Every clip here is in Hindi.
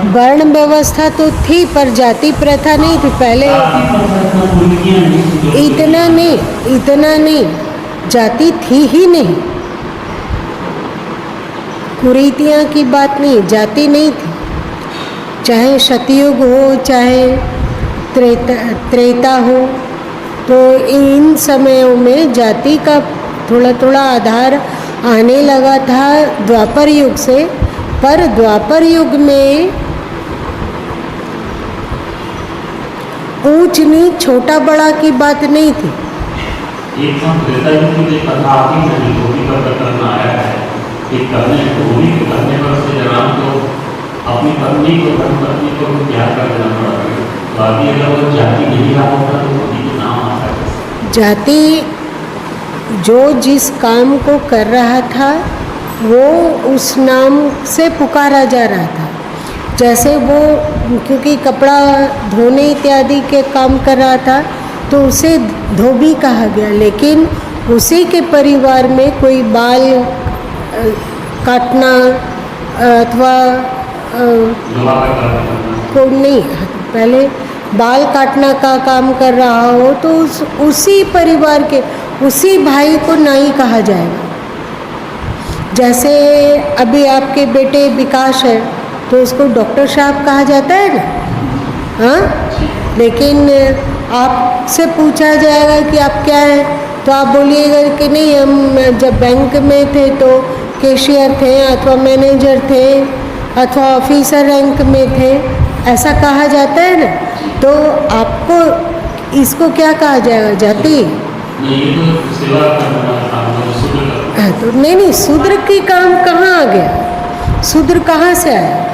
वर्ण व्यवस्था तो थी पर जाति प्रथा नहीं थी पहले। इतना नहीं, जाति थी ही नहीं। कुरीतियाँ की बात नहीं, जाति नहीं थी। चाहे सतयुग हो चाहे त्रेता हो, तो इन समयों में जाति का थोड़ा थोड़ा आधार आने लगा था द्वापर युग से। पर द्वापर युग में ऊंच नीच छोटा बड़ा की बात नहीं थी। एक त्रेता युग की कथा आती है, धोबी का प्रकरण आया है। एक धोबी के करने पर से राम को अपनी पत्नी को धर्मपत्नी को त्याग कर देना पड़ा। तो अभी अगर वो जाति नहीं रहा होता तो धोबी के नाम आता है। जाति जो जिस काम को कर रहा था वो उस नाम से पुकारा जा रहा था। जैसे वो क्योंकि कपड़ा धोने इत्यादि के काम कर रहा था तो उसे धोबी कहा गया। लेकिन उसी के परिवार में कोई बाल काटना अथवा को नहीं, पहले बाल काटना का काम कर रहा हो तो उसी परिवार के उसी भाई को नाई कहा जाएगा। जैसे अभी आपके बेटे विकास है तो उसको डॉक्टर साहब कहा जाता है ना, हाँ। लेकिन आपसे पूछा जाएगा कि आप क्या हैं तो आप बोलिएगा कि नहीं, हम जब बैंक में थे तो कैशियर थे अथवा मैनेजर थे अथवा ऑफिसर रैंक में थे, ऐसा कहा जाता है ना। तो आपको इसको क्या कहा जाएगा, जाति? तो नहीं, शूद्र की काम कहाँ आ गया, शूद्र कहाँ से आया?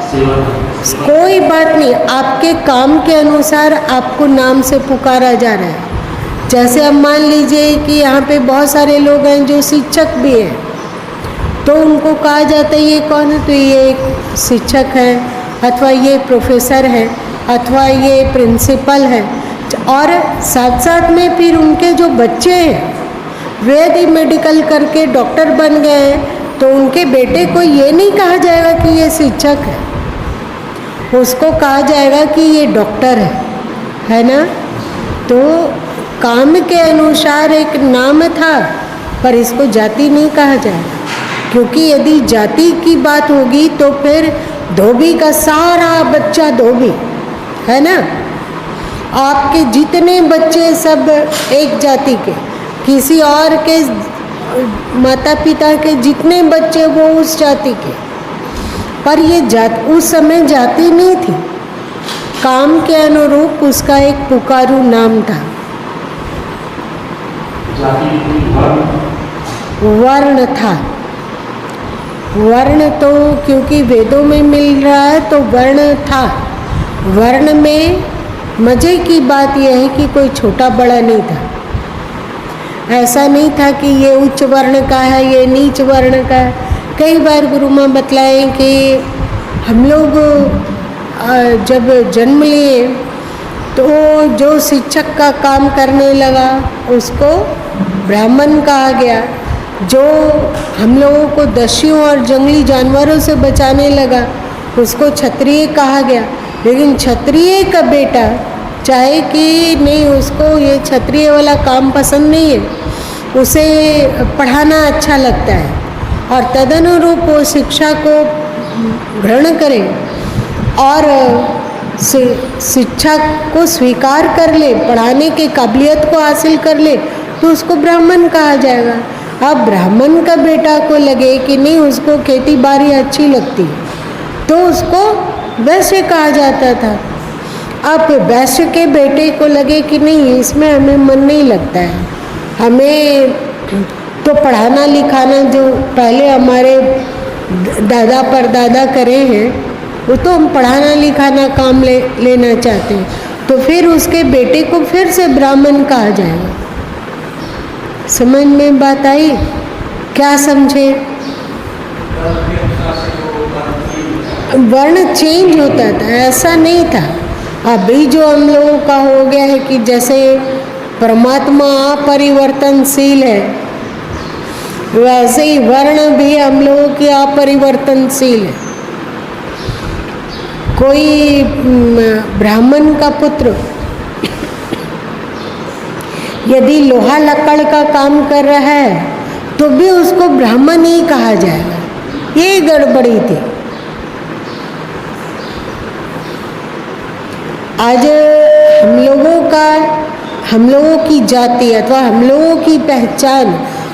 कोई बात नहीं, आपके काम के अनुसार आपको नाम से पुकारा जा रहा है। जैसे अब मान लीजिए कि यहाँ पे बहुत सारे लोग हैं जो शिक्षक भी हैं, तो उनको कहा जाता है ये कौन है, तो ये एक शिक्षक है अथवा ये प्रोफेसर है अथवा ये प्रिंसिपल है। और साथ साथ में फिर उनके जो बच्चे हैं वे यदि मेडिकल करके डॉक्टर बन गए हैं तो उनके बेटे को ये नहीं कहा जाएगा कि ये शिक्षक है, उसको कहा जाएगा कि ये डॉक्टर है ना। तो काम के अनुसार एक नाम था पर इसको जाति नहीं कहा जाएगा, क्योंकि यदि जाति की बात होगी तो फिर धोबी का सारा बच्चा धोबी है ना। आपके जितने बच्चे सब एक जाति के, किसी और के माता पिता के जितने बच्चे वो उस जाति के। पर ये उस समय जाति नहीं थी, काम के अनुरूप उसका एक पुकारू नाम था। वर्ण था, वर्ण तो क्योंकि वेदों में मिल रहा है तो वर्ण था। वर्ण में मजे की बात यह है कि कोई छोटा बड़ा नहीं था। ऐसा नहीं था कि ये उच्च वर्ण का है ये नीच वर्ण का है। कई बार गुरु माँ बतलाएं कि हम लोग जब जन्म लिए तो जो शिक्षक का काम करने लगा उसको ब्राह्मण कहा गया, जो हम लोगों को दस्युओं और जंगली जानवरों से बचाने लगा उसको क्षत्रिय कहा गया। लेकिन क्षत्रिय का बेटा चाहे कि नहीं, उसको ये क्षत्रिय वाला काम पसंद नहीं है, उसे पढ़ाना अच्छा लगता है और तदनुरूप वो शिक्षा को ग्रहण करे और शिक्षा को स्वीकार कर ले, पढ़ाने की काबिलियत को हासिल कर ले तो उसको ब्राह्मण कहा जाएगा। अब ब्राह्मण का बेटा को लगे कि नहीं, उसको खेती बाड़ी अच्छी लगती है तो उसको वैश्य कहा जाता था। अब वैश्य के बेटे को लगे कि नहीं, इसमें हमें मन नहीं लगता है, हमें तो पढ़ाना लिखाना जो पहले हमारे दादा परदादा करे हैं वो तो हम पढ़ाना लिखाना काम लेना चाहते हैं, तो फिर उसके बेटे को फिर से ब्राह्मण कहा जाएगा। समझ में बात आई? क्या समझे? वर्ण चेंज होता था, ऐसा नहीं था। अभी जो हम लोगों का हो गया है कि जैसे परमात्मा अपरिवर्तनशील है वैसे ही वर्ण भी हम लोगों की अपरिवर्तनशील है। कोई ब्राह्मण का पुत्र यदि लोहा लकड़ का काम कर रहा है तो भी उसको ब्राह्मण ही कहा जाएगा। ये गड़बड़ी थी। आज हम लोगों की जाति अथवा हम लोगों की पहचान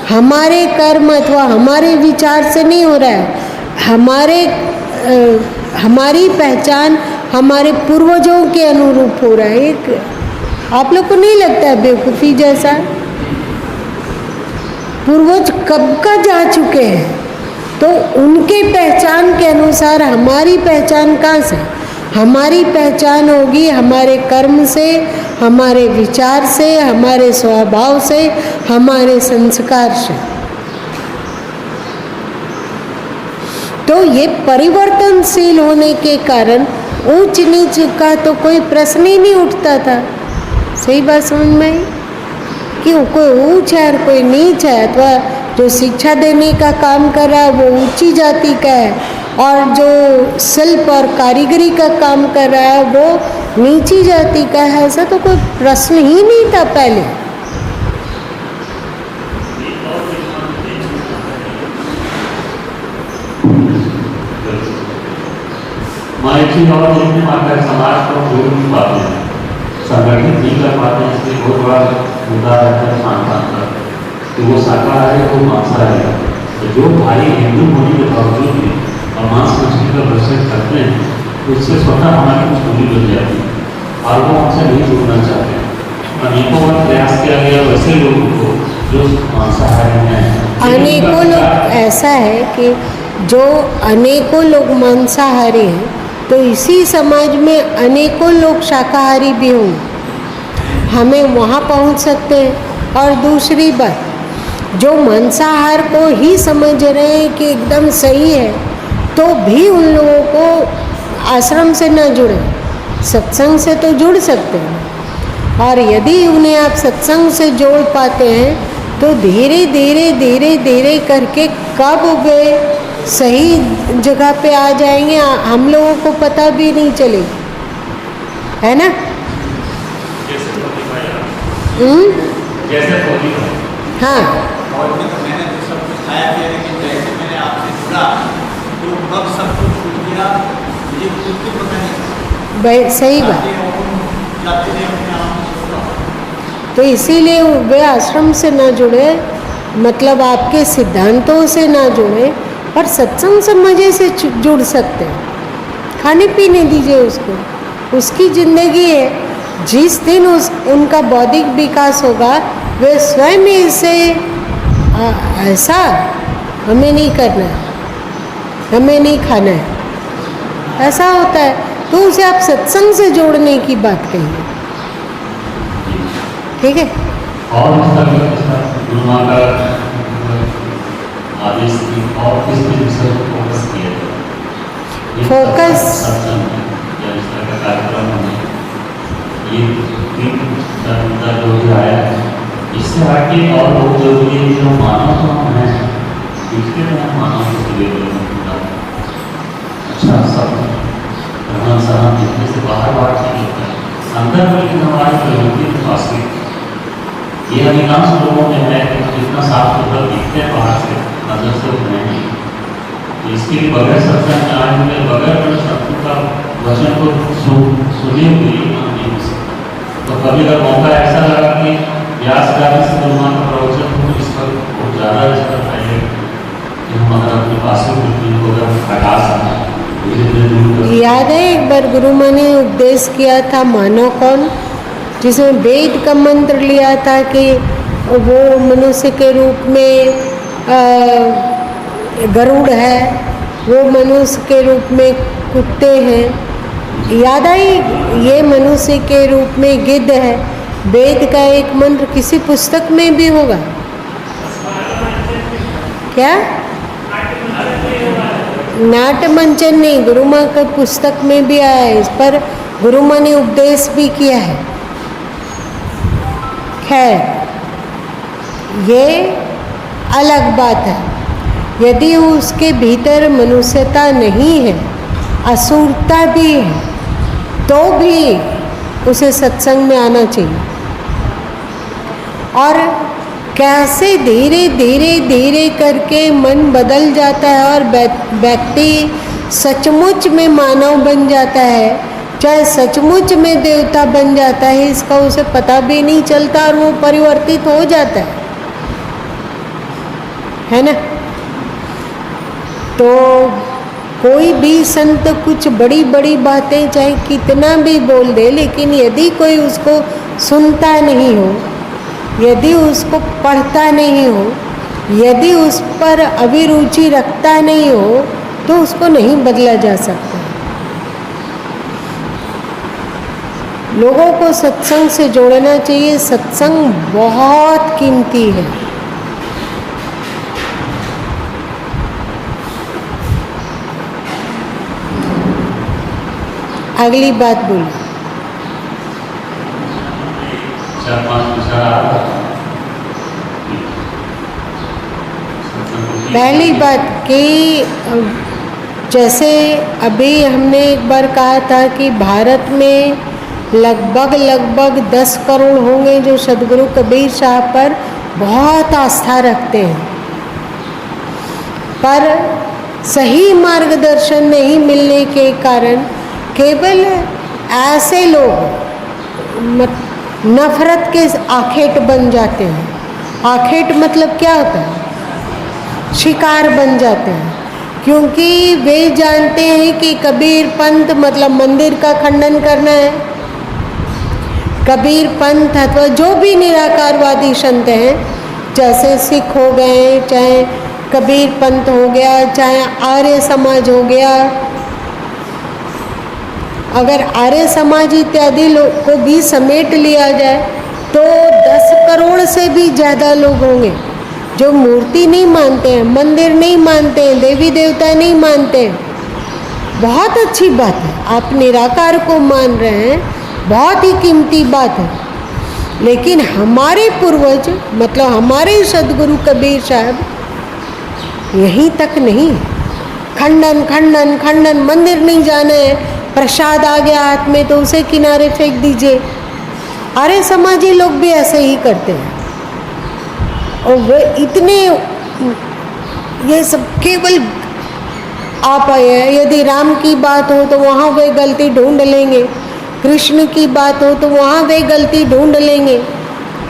हमारे कर्म अथवा हमारे विचार से नहीं हो रहा है। हमारी पहचान हमारे पूर्वजों के अनुरूप हो रहा है। एक आप लोग को नहीं लगता है बेवकूफ़ी जैसा? पूर्वज कब का जा चुके हैं, तो उनके पहचान के अनुसार हमारी पहचान कहाँ से? हमारी पहचान होगी हमारे कर्म से, हमारे विचार से, हमारे स्वभाव से, हमारे संस्कार से। तो ये परिवर्तनशील होने के कारण ऊंच नीच का तो कोई प्रश्न ही नहीं उठता था। सही बात समझ में आई कि कोई ऊंच है और कोई नीच है, अथवा जो शिक्षा देने का काम कर रहा है वो ऊंची जाति का है और जो शिल्प और कारीगरी का काम कर रहा है वो नीची जाति का है। ऐसा तो कोई प्रश्न ही नहीं था पहले। और देखने पाता है समाज को जोड़ नहीं पाते हैं, संगठित नहीं कर पाते हैं। इसलिए बहुत बड़ा मुद्दा रहता है खानपान का कि वो शाकाहारी है, वो मांसाहारी है। तो जो भाई हिंदू होने के बावजूद भी और मांस मछली का वर्षन करते हैं तो उससे स्वतः हमारी कुछ दूरी बन जाती है और वो हमसे नहीं जुड़ना चाहते हैं। अनेकों बार प्रयास किया गया वैसे लोगों को जो मांसाहारी हैं। अनेकों लोग ऐसा है कि जो अनेकों लोग मांसाहारी हैं तो इसी समाज में अनेकों लोग शाकाहारी भी होंगे, हमें वहाँ पहुँच सकते हैं। और दूसरी बात, जो मांसाहार को ही समझ रहे हैं कि एकदम सही है तो भी उन लोगों को आश्रम से ना जुड़े, सत्संग से तो जुड़ सकते हैं। और यदि उन्हें आप सत्संग से जोड़ पाते हैं तो धीरे धीरे धीरे धीरे करके कब वे सही जगह पे आ जाएंगे हम लोगों को पता भी नहीं चलेगा, है ना? हाँ, और मैंने तो सब कुछ खाया पिया, लेकिन जैसे मैंने आपसे जुड़ा तो कब सब कुछ छूट गया मुझे खुद को पता नहीं। सही बात। तो इसीलिए वे आश्रम से ना जुड़े, मतलब आपके सिद्धांतों से ना जुड़े, पर सत्संग से मजे से जुड़ सकते हैं। खाने पीने दीजिए उसको, उसकी ज़िंदगी है। जिस दिन उनका बौद्धिक विकास होगा वे स्वयं इसे ऐसा हमें नहीं करना है, हमें नहीं खाना है, ऐसा होता है तो उसे आप सत्संग से जोड़ने की बात कहिए। ठीक है। और आदेश की और किस विषय पर फोकस किया जाए? फोकस कार्यक्रम में ये मुद्दा जो भी आया है इससे आगे और बहुत जरूरी है जो मानव है इसके मानव अच्छा सब रहना सहना दिखने से बाहर बाहर ठीक होता है अंदर में, लेकिन हमारी प्रवृत्ति वास्तविक ये अधिकांश लोगों में है कि हम जितना साफ सुथरा दिखते हैं बाहर से अंदर से उतना नहीं। इसके लिए बगैर सत्संग में आए हुए बगैर शत्रु का वचन को सुने हुए नहीं हो सकता। तो कभी अगर मौका ऐसा लगा कि व्यास कार्य से भगवान का प्रवचन हो इस पर बहुत ज़्यादा इस पर पहले कि हम अगर अपने पास को अगर हटा सकें। याद है एक बार गुरु माँ ने उपदेश किया था मानव कौन, जिसमें वेद का मंत्र लिया था कि वो मनुष्य के रूप में गरुड़ है, वो मनुष्य के रूप में कुत्ते हैं। याद आई? ये मनुष्य के रूप में गिद्ध है। वेद का एक मंत्र किसी पुस्तक में भी होगा क्या? नाट्य मंचन नहीं, गुरु माँ के पुस्तक में भी आया है। इस पर गुरु माँ ने उपदेश भी किया है। खैर ये अलग बात है। यदि उसके भीतर मनुष्यता नहीं है असुरता भी है तो भी उसे सत्संग में आना चाहिए। और कैसे धीरे धीरे धीरे करके मन बदल जाता है और व्यक्ति सचमुच में मानव बन जाता है, चाहे सचमुच में देवता बन जाता है, इसका उसे पता भी नहीं चलता और वो परिवर्तित हो जाता है ना। तो कोई भी संत कुछ बड़ी बड़ी बातें चाहे कितना भी बोल दे, लेकिन यदि कोई उसको सुनता नहीं हो, यदि उसको पढ़ता नहीं हो, यदि उस पर अभिरुचि रखता नहीं हो, तो उसको नहीं बदला जा सकता। लोगों को सत्संग से जोड़ना चाहिए। सत्संग बहुत कीमती है। अगली बात बोलिए। 4-5 विचार आ रहा है। पहली बात कि जैसे अभी हमने एक बार कहा था कि भारत में लगभग 10 करोड़ होंगे जो सदगुरु कबीर साहब पर बहुत आस्था रखते हैं, पर सही मार्गदर्शन नहीं मिलने के कारण केवल ऐसे लोग नफरत के आखेट बन जाते हैं। आखेट मतलब क्या होता है? शिकार बन जाते हैं, क्योंकि वे जानते हैं कि कबीर पंथ मतलब मंदिर का खंडन करना है। कबीर पंथ अथवा जो भी निराकारवादी संत हैं, जैसे सिख हो गए, चाहे कबीर पंथ हो गया, चाहे आर्य समाज हो गया, अगर आर्य समाज इत्यादि लोग को भी समेट लिया जाए तो 10 करोड़ से भी ज़्यादा लोग होंगे जो मूर्ति नहीं मानते हैं, मंदिर नहीं मानते हैं, देवी देवता नहीं मानते हैं। बहुत अच्छी बात है, आप निराकार को मान रहे हैं, बहुत ही कीमती बात है। लेकिन हमारे पूर्वज मतलब हमारे सदगुरु कबीर साहब यहीं तक नहीं। खंडन खंडन खंडन, मंदिर नहीं जाना है, प्रसाद आ गया हाथ में तो उसे किनारे फेंक दीजिए। आर्य समाजी लोग भी ऐसे ही करते हैं। और वे इतने ये सब केवल आप यदि राम की बात हो तो वहाँ वे गलती ढूंढ लेंगे, कृष्ण की बात हो तो वहाँ वे गलती ढूंढ लेंगे।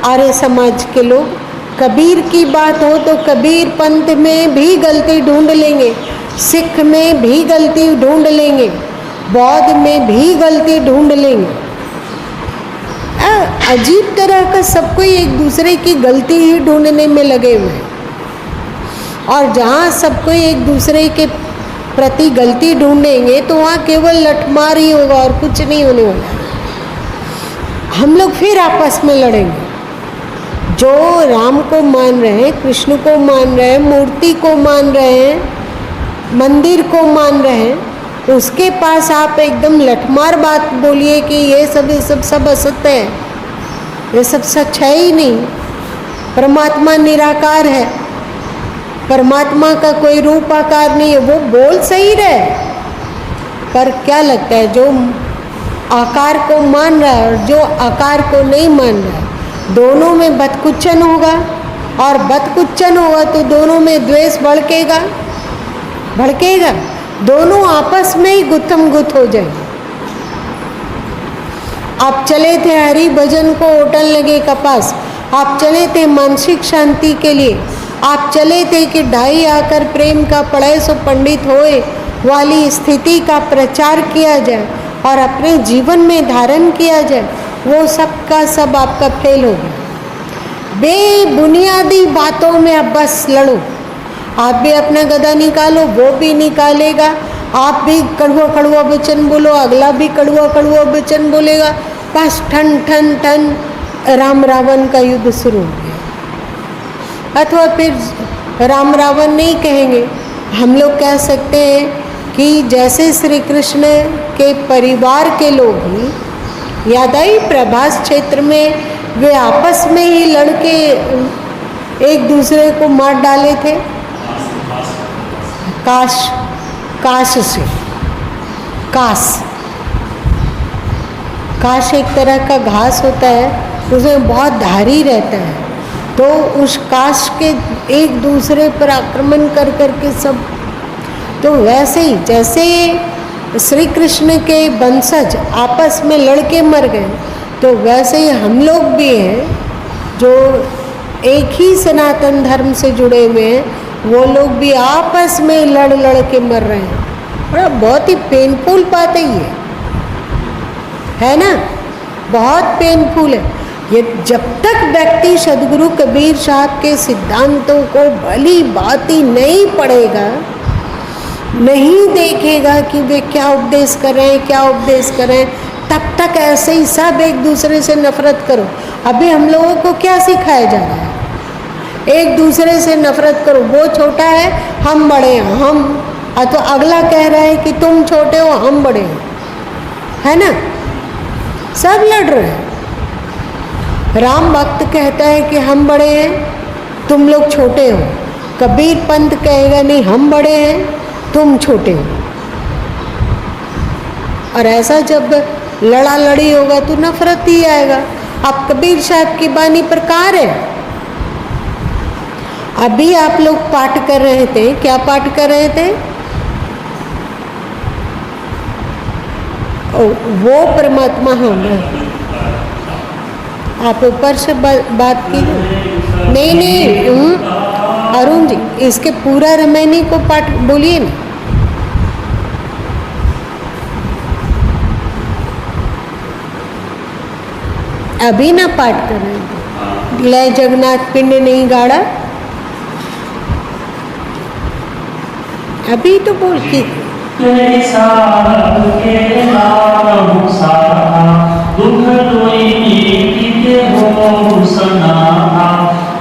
आर्य समाज के लोग कबीर की बात हो तो कबीर पंथ में भी गलती ढूंढ लेंगे, सिख में भी गलती ढूंढ लेंगे, बौद्ध में भी गलती ढूंढ लेंगे। अजीब तरह का सब कोई एक दूसरे की गलती ही ढूंढने में लगे हुए हैं। और जहाँ सब कोई एक दूसरे के प्रति गलती ढूंढेंगे तो वहाँ केवल लठमार ही होगा और कुछ नहीं होने वाला। हम लोग फिर आपस में लड़ेंगे। जो राम को मान रहे हैं, कृष्ण को मान रहे हैं, मूर्ति को मान रहे हैं, मंदिर को मान रहे हैं, उसके पास आप एकदम लठमार बात बोलिए कि ये सब असत्य है, ये सब सच है ही नहीं, परमात्मा निराकार है, परमात्मा का कोई रूप आकार नहीं है, वो बोल सही रहे। पर क्या लगता है, जो आकार को मान रहा है और जो आकार को नहीं मान रहा है, दोनों में बदकुच्चन होगा। और बदकुच्चन होगा तो दोनों में द्वेष भड़केगा, दोनों आपस में ही गुत्थम गुत्थ हो जाएंगे। आप चले थे हरि भजन को होटल लगे कपास, आप चले थे मानसिक शांति के लिए, आप चले थे कि ढाई आकर प्रेम का पढ़े सो पंडित होए वाली स्थिति का प्रचार किया जाए और अपने जीवन में धारण किया जाए, वो सब का सब आपका फेल हो गया। बेबुनियादी बातों में अब बस लड़ो। आप भी अपना गदा निकालो, वो भी निकालेगा, आप भी कड़वा कड़वा वचन बोलो, अगला भी कड़वा कड़वा वचन बोलेगा, बस ठन ठन ठन राम रावण का युद्ध शुरू हो गया। अथवा फिर राम रावण नहीं कहेंगे, हम लोग कह सकते हैं कि जैसे श्री कृष्ण के परिवार के लोग ही याद आई प्रभास क्षेत्र में वे आपस में ही लड़के एक दूसरे को मार डाले थे काश से। काश एक तरह का घास होता है, उसमें बहुत धारी रहता है, तो उस काश के एक दूसरे पर आक्रमण कर करके सब, तो वैसे ही जैसे श्री कृष्ण के वंशज आपस में लड़के मर गए, तो वैसे ही हम लोग भी हैं जो एक ही सनातन धर्म से जुड़े हुए हैं, वो लोग भी आपस में लड़ लड़ के मर रहे हैं। बड़ा बहुत ही पेनफुल बात है ना, बहुत पेनफुल है ये। जब तक व्यक्ति सदगुरु कबीर साहब के सिद्धांतों को भली भांति नहीं पढ़ेगा, नहीं देखेगा कि वे क्या उपदेश कर रहे हैं, क्या उपदेश कर रहे हैं, तब तक ऐसे ही सब एक दूसरे से नफरत करो। अभी हम लोगों को क्या सिखाया जा रहा है? एक दूसरे से नफरत करो, वो छोटा है हम बड़े हैं, हम, तो अगला कह रहा है कि तुम छोटे हो हम बड़े हैं, है ना, सब लड़ रहे हैं। राम भक्त कहता है कि हम बड़े हैं तुम लोग छोटे हो, कबीर पंथ कहेगा नहीं हम बड़े हैं तुम छोटे हो। और ऐसा जब लड़ा लड़ी होगा तो नफरत ही आएगा। अब कबीर साहब की बानी प्रकार है। अभी आप लोग पाठ कर रहे थे, क्या पाठ कर रहे थे? वो परमात्मा होगा। आप ऊपर से बात की नहीं अरुण जी, इसके पूरा रमैनी को पाठ बोलिए ना। अभी ना पाठ कर रहे थे, लय जगन्नाथ पिंड नहीं गाड़ा, अभी तो बोल की दुख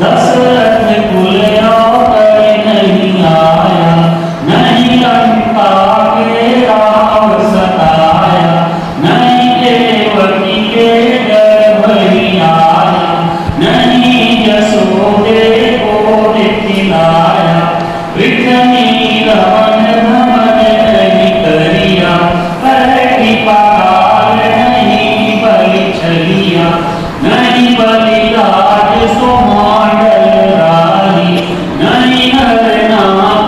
दशरथ कुल नहीं आया, नहीं लंका के राव सताया, नहीं देवकी के गर्भ आया, नहीं यशोदे को खिलाया, विघ्नी रमन धमन नहीं करिया, पलटी पाल नहीं बलि छलिया, नहीं बलि राज सोमांडल रानी, नहीं हरना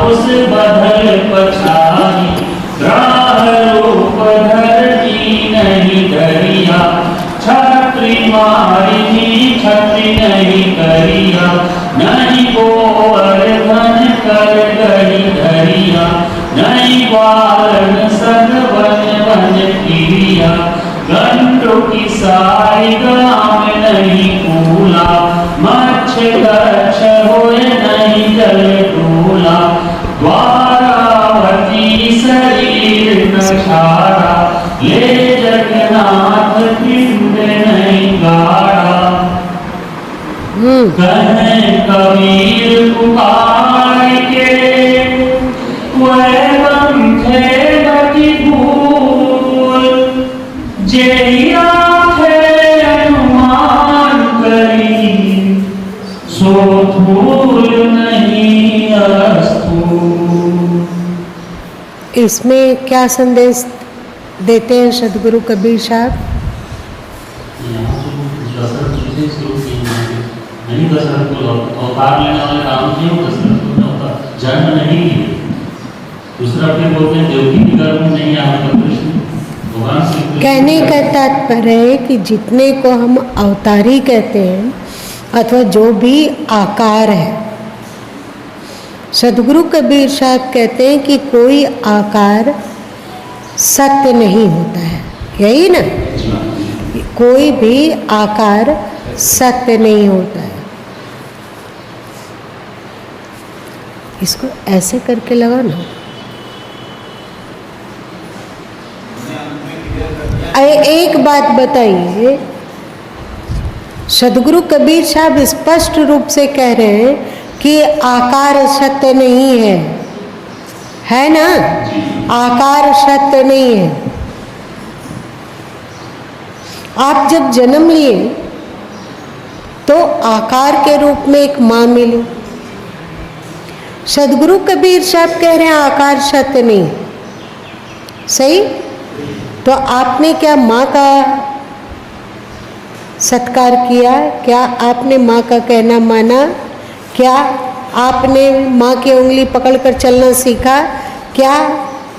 उस बदल पछानी, ग्राह रूप धरती नहीं धरिया, छत्री मारी छत्री नहीं करिया, नहीं गोवर्धन कर गई धरिया, नहीं बालन सगवन वन किरिया, गंडो की सारी गाम नहीं फूला, मच्छ गच्छ होए नहीं जल डोला, द्वारावती शरीर न छाड़ा, ले जगन्नाथ पिंड नहीं गाड़ा। कहे कबीर पुकार के वह बंधे बटी भूल, जेई आंखें अनुमान करी, सो धूल नहीं अस्तु। इसमें क्या संदेश देते हैं सदगुरु कबीर साहब? नहीं दशरथ को अवतार लेने वाले राम जी हो, दशरथ को नहीं होता, जन्म नहीं लिया। दूसरा फिर बोलते हैं देवकी के गर्भ में नहीं आया कृष्ण, भगवान श्री कृष्ण। कहने का तात्पर्य है कि जितने को हम अवतारी कहते हैं अथवा जो भी आकार है, सदगुरु कबीर साहब कहते हैं कि कोई आकार सत्य नहीं होता है, यही ना, कोई भी आकार सत्य नहीं होता है। इसको ऐसे करके लगाना। एक बात बताइए, सदगुरु कबीर साहब स्पष्ट रूप से कह रहे हैं कि आकार सत्य नहीं है ना, आकार सत्य नहीं है। आप जब जन्म लिए तो आकार के रूप में एक माँ मिली। सदगुरु कबीर साहब कह रहे हैं आकार सत्य नहीं, सही? तो आपने क्या माँ का सत्कार किया? क्या आपने माँ का कहना माना? क्या आपने माँ की उंगली पकड़कर चलना सीखा? क्या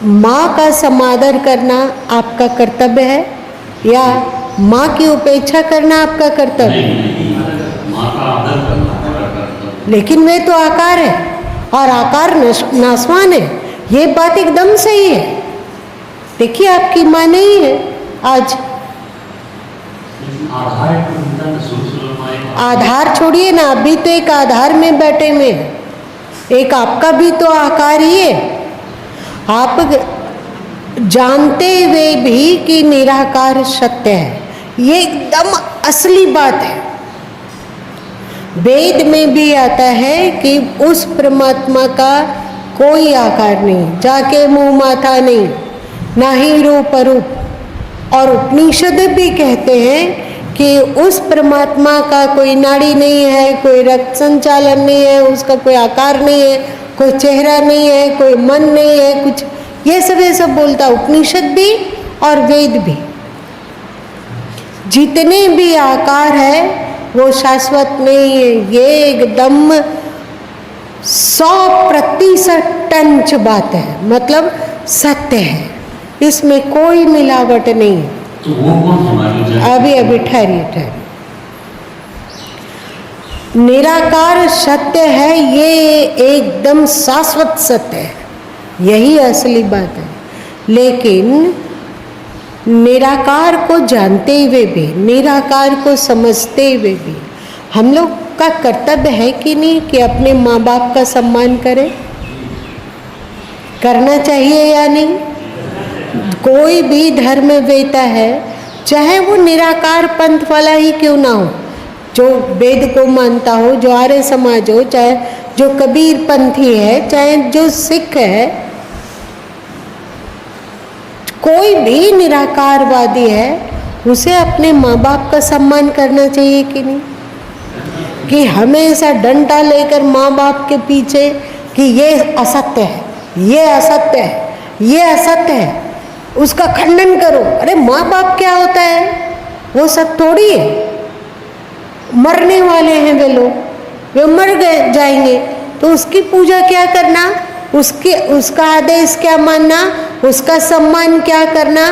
माँ का समादर करना आपका कर्तव्य है या माँ की उपेक्षा करना आपका कर्तव्य है? माँ का आदर करना हमारा कर्तव्य। लेकिन वे तो आकार है और आकार नासवान है, ये बात एकदम सही है। देखिए आपकी माँ नहीं है आज, आधार चिंतन सूक्ष्म आधार छोड़िए ना, अभी तो एक आधार में बैठे हुए हैं, एक आपका भी तो आकार ही है। आप जानते हुए भी कि निराकार सत्य है, ये एकदम असली बात है। वेद में भी आता है कि उस परमात्मा का कोई आकार नहीं, जाके मुंह माथा नहीं, ना ही रूप अरूप। और उपनिषद भी कहते हैं कि उस परमात्मा का कोई नाड़ी नहीं है, कोई रक्त संचालन नहीं है, उसका कोई आकार नहीं है, कोई चेहरा नहीं है, कोई मन नहीं है, कुछ ये सब बोलता उपनिषद भी और वेद भी। जितने भी आकार है वो शाश्वत नहीं है, ये एकदम 100% टंच बात है, मतलब सत्य है, इसमें कोई मिलावट नहीं है। तो वो कौन हमारी जाए? अभी ठहरिए। निराकार सत्य है, ये एकदम शाश्वत सत्य है, यही असली बात है। लेकिन निराकार को जानते हुए भी, निराकार को समझते हुए भी हम लोग का कर्तव्य है कि नहीं कि अपने माँ बाप का सम्मान करें? करना चाहिए या नहीं? कोई भी धर्म वेता है, चाहे वो निराकार पंथ वाला ही क्यों ना हो, जो वेद को मानता हो, जो आर्य समाज हो, चाहे जो कबीर पंथी है, चाहे जो सिख है, कोई भी निराकारवादी है, उसे अपने माँ बाप का सम्मान करना चाहिए कि नहीं? कि हमेशा डंडा लेकर माँ बाप के पीछे कि ये असत्य है, ये असत्य है, ये असत्य है, उसका खंडन करो। अरे माँ बाप क्या होता है? वो सब थोड़ी है, मरने वाले हैं वे लोग, वे मर गए जाएंगे, तो उसकी पूजा क्या करना, उसका आदेश क्या मानना, उसका सम्मान क्या करना,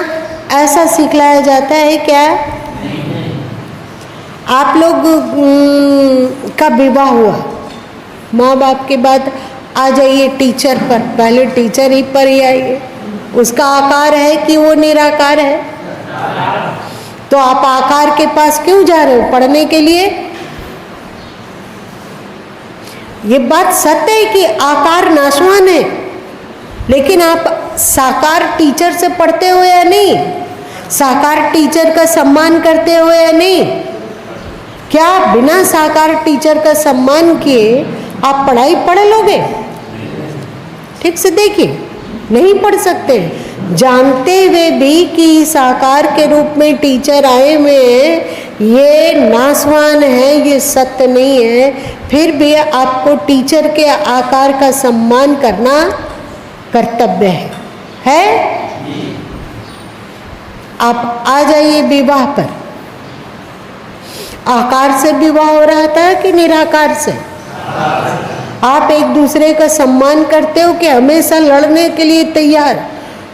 ऐसा सिखलाया जाता है क्या? आप लोग का विवाह हुआ, माँ बाप के बाद आ जाइए टीचर पर, पहले टीचर ही पर ही आइए, उसका आकार है कि वो निराकार है? तो आप आकार के पास क्यों जा रहे हो? पढ़ने के लिए? ये बात सत्य है कि आकार नाशवान है, लेकिन आप साकार टीचर से पढ़ते हो या नहीं? साकार टीचर का सम्मान करते हो या नहीं? क्या बिना साकार टीचर का सम्मान किए आप पढ़ाई पढ़ लोगे? ठीक से देखिए, नहीं पढ़ सकते। जानते हुए भी कि साकार के रूप में टीचर आए हुए हैं, ये नासवान है, ये सत्य नहीं है, फिर भी आपको टीचर के आकार का सम्मान करना कर्तव्य है? आप आ जाइए विवाह पर, आकार से विवाह हो रहा था कि निराकार से? आप एक दूसरे का सम्मान करते हो कि हमेशा लड़ने के लिए तैयार?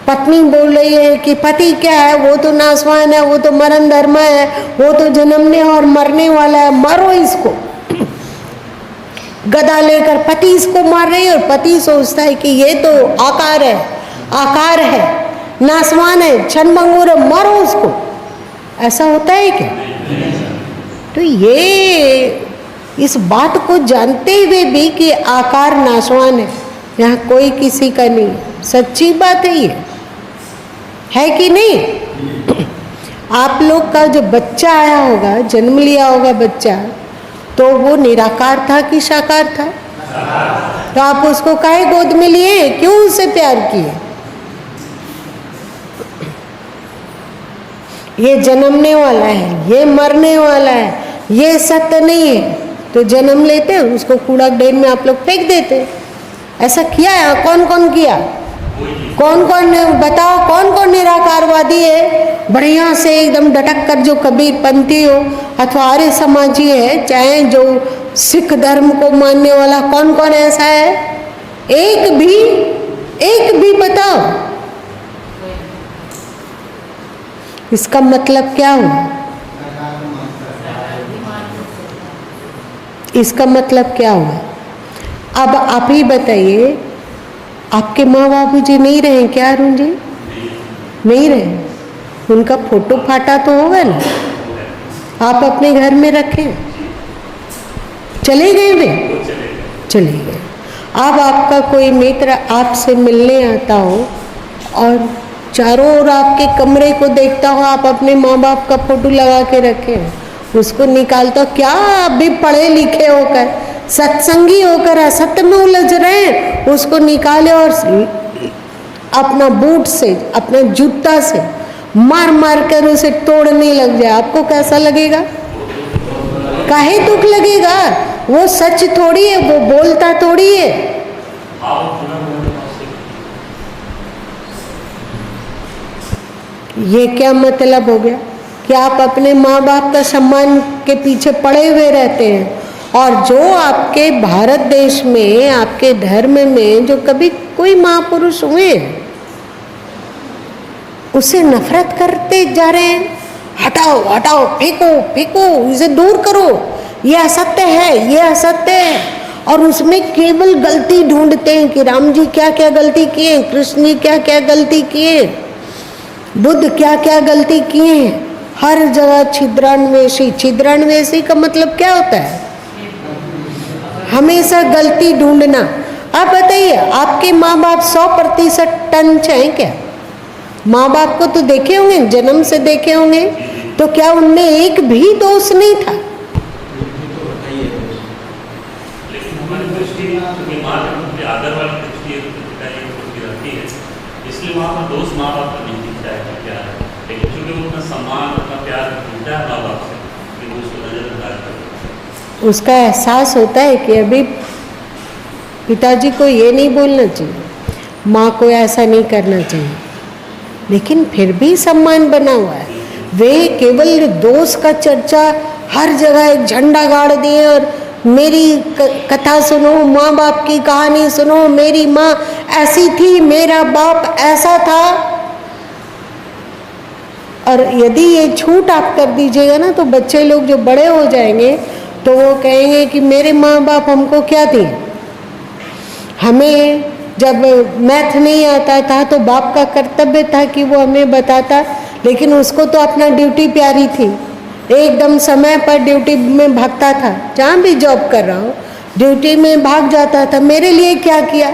पत्नी बोल रही है कि पति क्या है, वो तो नासवान है, वो तो मरण धर्म है, वो तो जन्मने और मरने वाला है, मारो इसको। गदा लेकर पति इसको मार रही है और पति सोचता है कि ये तो आकार है, आकार है, नासवान है, क्षणभंगुर है, मारो उसको। ऐसा होता है क्या? तो ये इस बात को जानते हुए भी कि आकार नाशवान है, यहाँ कोई किसी का नहीं, सच्ची बात है ये, है कि नहीं? आप लोग का जो बच्चा आया होगा, जन्म लिया होगा बच्चा, तो वो निराकार था कि साकार था? तो आप उसको काहे गोद में लिए, क्यों उसे प्यार किए? ये जन्मने वाला है, ये मरने वाला है, ये सत्य नहीं है, तो जन्म लेते उसको कूड़ा ढेर में आप लोग फेंक देते। ऐसा किया है? कौन कौन किया? कौन कौन बताओ, कौन कौन निराकारवादी है बढ़िया से एकदम डटक कर, जो कबीरपंथी हो अथवा आर्य समाजी है, चाहे जो सिख धर्म को मानने वाला, कौन कौन ऐसा है? एक भी बताओ। इसका मतलब क्या हुआ? इसका मतलब क्या हुआ? अब आप ही बताइए, आपके माँ बाबू जी नहीं रहे क्या अरुण जी? नहीं रहे, उनका फोटो फाटा तो होगा ना, आप अपने घर में रखें। चले गए वे? चले गए। अब आपका कोई मित्र आपसे मिलने आता हो और चारों ओर आपके कमरे को देखता हो, आप अपने माँ बाप का फोटो लगा के रखें, उसको निकालता हो, क्या आप भी पढ़े लिखे होकर, सत्संगी होकर असत्य में उलझ रहे हैं, उसको निकाले और अपना बूट से, अपने जूता से मार मार कर उसे तोड़ने लग जाए, आपको कैसा लगेगा? काहे दुख लगेगा? वो सच थोड़ी है, वो बोलता थोड़ी है। ये क्या मतलब हो गया कि आप अपने माँ बाप का सम्मान के पीछे पड़े हुए रहते हैं, और जो आपके भारत देश में, आपके धर्म में जो कभी कोई महापुरुष हुए उसे नफरत करते जा रहे हैं। हटाओ हटाओ, फेंको फेंको, इसे दूर करो, ये असत्य है, ये असत्य है। और उसमें केवल गलती ढूंढते हैं कि राम जी क्या क्या गलती किए, कृष्ण जी क्या क्या गलती किए, बुद्ध क्या क्या गलती किए हैं। हर जगह छिद्रान्वेषी। छिद्रान्वेषी का मतलब क्या होता है? हमेशा गलती ढूंढना। आप बताइए, आपके माँ बाप 100% टंच हैं क्या? माँ बाप को तो देखे होंगे, जन्म से देखे होंगे, तो क्या उनमें एक भी दोष नहीं था? लेकिन हमारी दृष्टि आदर वाली दृष्टि रहती है, इसलिए वहाँ पर दोष माँ बाप का नहीं दिखता है क्या है, लेकिन चूंकि वो अपना सम्मान, अपना प्यार मिलता है माँ बाप से, कि वो उसको नजरअंदाज करते हैं। उसका एहसास होता है कि अभी पिताजी को ये नहीं बोलना चाहिए, माँ को ऐसा नहीं करना चाहिए, लेकिन फिर भी सम्मान बना हुआ है। वे केवल दोष का चर्चा हर जगह एक झंडा गाड़ दिए, और मेरी कथा सुनो, माँ बाप की कहानी सुनो, मेरी माँ ऐसी थी, मेरा बाप ऐसा था। और यदि ये छूट आप कर दीजिएगा ना, तो बच्चे लोग जो बड़े हो जाएंगे तो वो कहेंगे कि मेरे माँ बाप हमको क्या दिए। हमें जब मैथ नहीं आता था तो बाप का कर्तव्य था कि वो हमें बताता, लेकिन उसको तो अपना ड्यूटी प्यारी थी, एकदम समय पर ड्यूटी में भागता था। जहाँ भी जॉब कर रहा हूँ ड्यूटी में भाग जाता था। मेरे लिए क्या किया,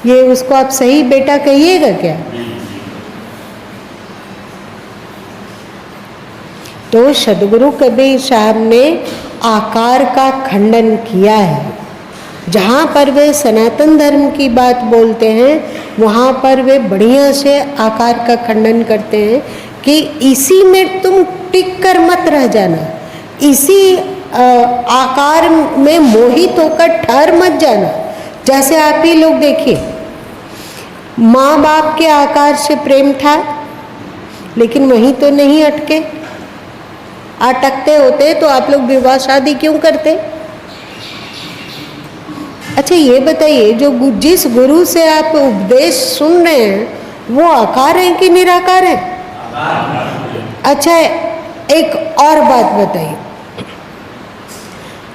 ये उसको आप सही बेटा कहिएगा क्या? तो सदगुरु कबीर साहब ने आकार का खंडन किया है। जहाँ पर वे सनातन धर्म की बात बोलते हैं, वहाँ पर वे बढ़िया से आकार का खंडन करते हैं कि इसी में तुम टिक कर मत रह जाना, इसी आकार में मोहित होकर ठहर मत जाना। जैसे आप ही लोग देखिए, माँ बाप के आकार से प्रेम था, लेकिन वहीं तो नहीं अटके। अटकते होते तो आप लोग विवाह शादी क्यों करते? अच्छा ये बताइए, जो जिस गुरु से आप उपदेश सुन रहे हैं वो आकार है कि निराकार है? अच्छा एक और बात बताइए,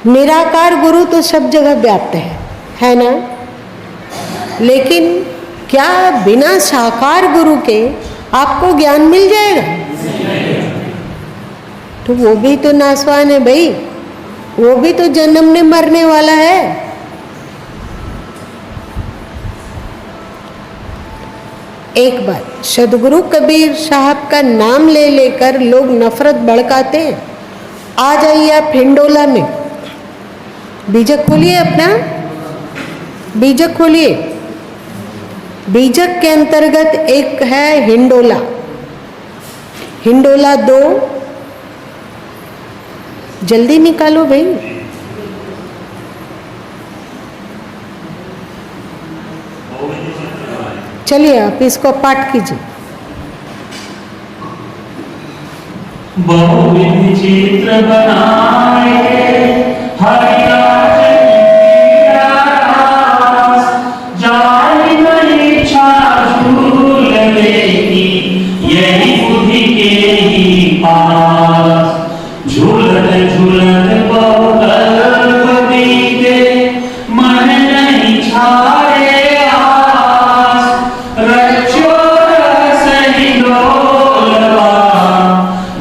निराकार गुरु तो सब जगह व्याप्त है ना, लेकिन क्या बिना साकार गुरु के आपको ज्ञान मिल जाएगा? तो वो भी तो नासवान है भाई, वो भी तो जन्मने मरने वाला है। एक बात, सदगुरु कबीर साहब का नाम ले लेकर लोग नफरत भड़काते हैं। आ जाइए आप हिंडोला में, बीजक खोलिए, अपना बीजक खोलिए। बीजक के अंतर्गत एक है हिंडोला, हिंडोला 2, जल्दी निकालो भाई। चलिए आप इसको पाठ कीजिए। बहुविध चित्र बनाए हरिराज जाय में इच्छा झूलने की, यही बुद्धि के ही पास। झूलत झूलत बहुकल्प बीते, मन नहीं छाड़े आस। रचो रस हिंडोलवा,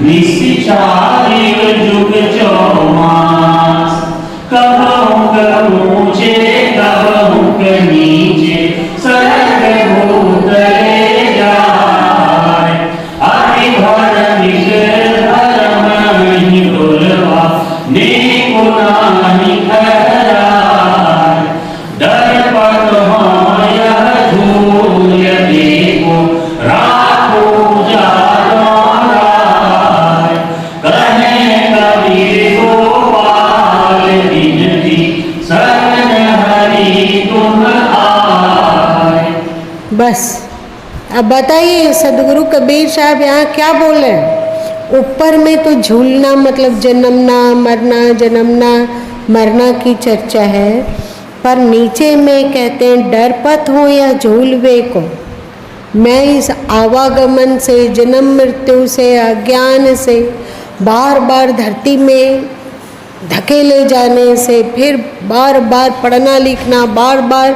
निश्चारिव जुग चौमास। कबहुँ ऊँचे कबहुँ नीचे, सरग भूतले जाय। अति धार्मिक धर्म हिंडोलवा, नेको नाहि ठहराय। दर्पण हों यह झूल देखो, राखो जानो राय। कहे कबीर गोपाल विनती, शरण हरि तुम आए। बस अब बताइए सदगुरु कबीर साहब यहाँ क्या बोल रहे हैं। ऊपर में तो झूलना मतलब जन्मना मरना, जन्मना मरना की चर्चा है, पर नीचे में कहते हैं डरपत हो या झूलवे को, मैं इस आवागमन से, जन्म मृत्यु से, अज्ञान से, बार बार धरती में धकेले जाने से, फिर बार बार पढ़ना लिखना, बार बार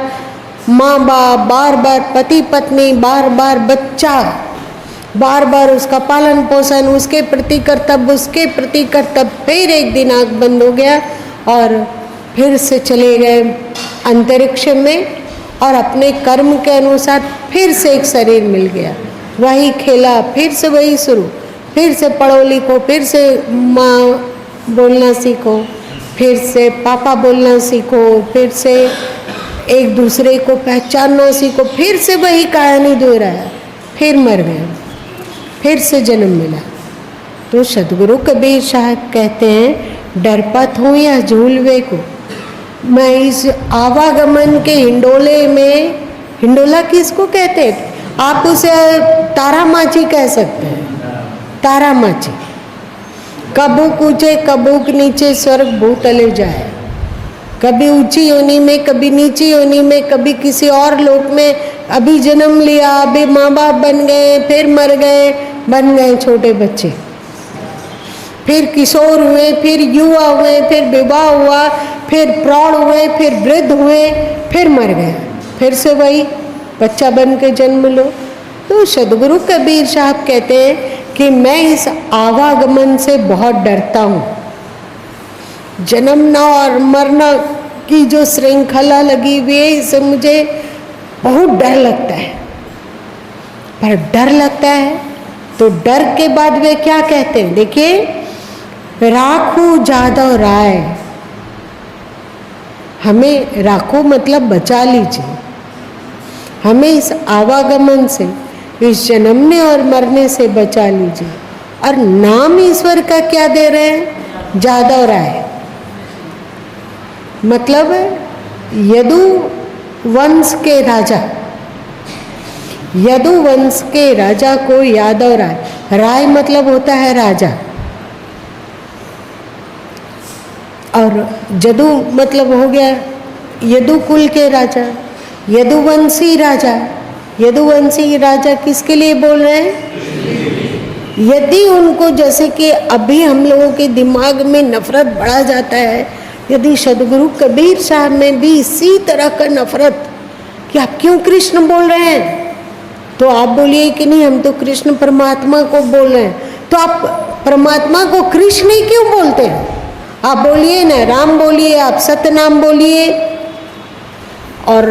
माँ बाप, बार बार पति पत्नी, बार बार बच्चा, बार बार उसका पालन पोषण, उसके प्रति कर्तव्य, उसके प्रति कर्तव्य, फिर एक दिन आँख बंद हो गया और फिर से चले गए अंतरिक्ष में और अपने कर्म के अनुसार फिर से एक शरीर मिल गया। वही खेला, फिर से वही शुरू, फिर से पढ़ो लिखो, फिर से माँ बोलना सीखो, फिर से पापा बोलना सीखो, फिर से एक दूसरे को पहचानना सीखो, फिर से वही कहानी दोहराया, फिर मर गए, फिर से जन्म मिला। तो सदगुरु कबीर साहब कहते हैं डरपत हूँ या झूलवे को, मैं इस आवागमन के हिंडोले में, हिंडोला किसको कहते हैं? आप उसे तारा माची कह सकते हैं, तारा माची। कबूक ऊंचे कबूक नीचे, स्वर्ग भूतले जाए। कभी ऊंची योनि में, कभी नीची योनि में, कभी किसी और लोक में, अभी जन्म लिया, अभी माँ बाप बन गए, फिर मर गए, बन गए छोटे बच्चे, फिर किशोर हुए, फिर युवा हुए, फिर विवाह हुआ, फिर प्रौढ़ हुए, फिर वृद्ध हुए, फिर मर गए, फिर से वही बच्चा बन के जन्म लो। तो सदगुरु कबीर साहब कहते हैं कि मैं इस आवागमन से बहुत डरता हूँ। जन्मना और मरना की जो श्रृंखला लगी हुई है, इससे मुझे बहुत डर लगता है। पर डर लगता है तो डर के बाद वे क्या कहते हैं, देखिए, राखो जादव राय, हमें राखो मतलब बचा लीजिए, हमें इस आवागमन से, इस जन्मने और मरने से बचा लीजिए। और नाम ईश्वर का क्या दे रहे हैं? जादव राय, मतलब यदु वंश के राजा, यदु वंश के राजा को यादव राय, राय मतलब होता है राजा, और जदु मतलब हो गया यदु कुल के राजा, यदुवंशी राजा। यदुवंशी राजा किसके लिए बोल रहे हैं? यदि उनको, जैसे कि अभी हम लोगों के दिमाग में नफरत बढ़ा जाता है, यदि सदगुरु कबीर साहब में भी इसी तरह का नफरत कि आप क्यों कृष्ण बोल रहे हैं, तो आप बोलिए कि नहीं, हम तो कृष्ण परमात्मा को बोल रहे हैं। तो आप परमात्मा को कृष्ण ही क्यों बोलते हैं? आप बोलिए ना, राम बोलिए, आप सत्य नाम बोलिए। और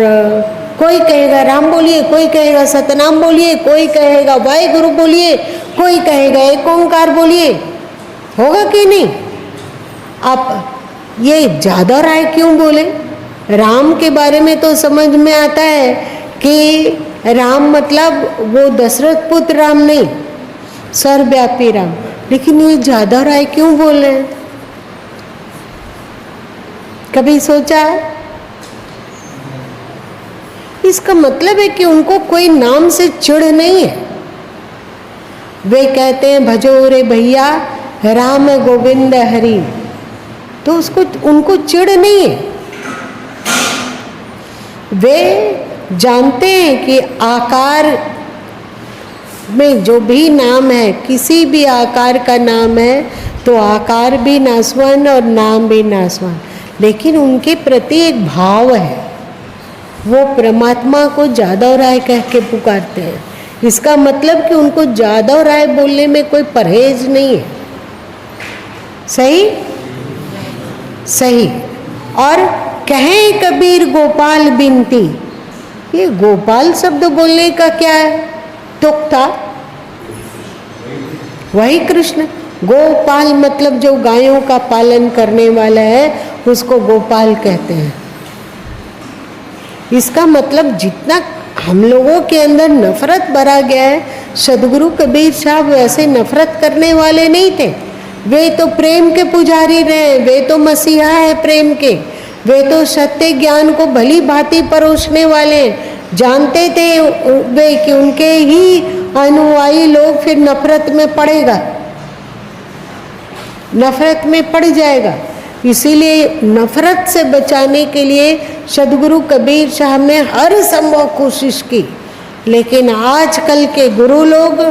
कोई कहेगा राम बोलिए, कोई कहेगा सतनाम बोलिए, कोई कहेगा वाहेगुरु बोलिए, कोई कहेगा एक ओंकार बोलिए, होगा कि नहीं? आप ये जादव राय क्यों बोले? राम के बारे में तो समझ में आता है कि राम मतलब वो दशरथ पुत्र राम नहीं, सर्वव्यापी राम, लेकिन ये जादव राय क्यों बोल रहे हैं? कभी सोचा? इसका मतलब है कि उनको कोई नाम से चिढ़ नहीं है। वे कहते हैं भजो रे भैया राम गोविंद हरि, तो उसको उनको चिढ़ नहीं है। वे जानते हैं कि आकार में जो भी नाम है, किसी भी आकार का नाम है तो आकार भी नासवान और नाम भी नासवान, लेकिन उनके प्रति एक भाव है। वो परमात्मा को जादव राय कह के पुकारते हैं। इसका मतलब कि उनको जादव राय बोलने में कोई परहेज नहीं है। सही सही। और कहें कबीर गोपाल बिनती, ये गोपाल शब्द बोलने का क्या है तुक था? वही कृष्ण। गोपाल मतलब जो गायों का पालन करने वाला है उसको गोपाल कहते हैं। इसका मतलब जितना हम लोगों के अंदर नफरत भरा गया है, सदगुरु कबीर साहब वैसे नफरत करने वाले नहीं थे। वे तो प्रेम के पुजारी रहे, वे तो मसीहा है प्रेम के, वे तो सत्य ज्ञान को भली भांति परोसने वाले। जानते थे वे कि उनके ही अनुयायी लोग फिर नफरत में पड़ेगा, नफरत में पड़ जाएगा। इसीलिए नफरत से बचाने के लिए सदगुरु कबीर साहब ने हर संभव कोशिश की। लेकिन आजकल के गुरु लोग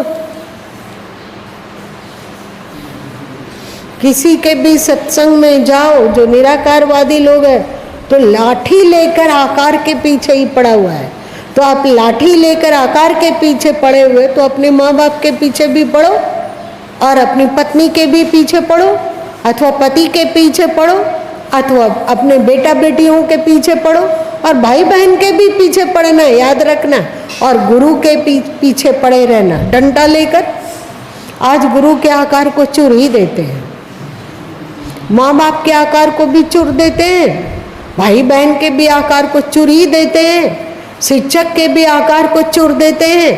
किसी के भी सत्संग में जाओ, जो निराकारवादी लोग हैं, तो लाठी लेकर आकार के पीछे ही पड़ा हुआ है। तो आप लाठी लेकर आकार के पीछे पड़े हुए तो अपने माँ बाप के पीछे भी पड़ो, और अपनी पत्नी के भी पीछे पड़ो, अथवा पति के पीछे पड़ो, अथवा अपने बेटा बेटियों के पीछे पड़ो, और भाई बहन के भी पीछे पड़ना, याद रखना। और गुरु के पीछे पड़े रहना डंडा लेकर। आज गुरु के आकार को चुर ही देते हैं, माँ बाप के आकार को भी चुर देते हैं, भाई बहन के भी आकार को चुर ही देते हैं, शिक्षक के भी आकार को चुर देते हैं,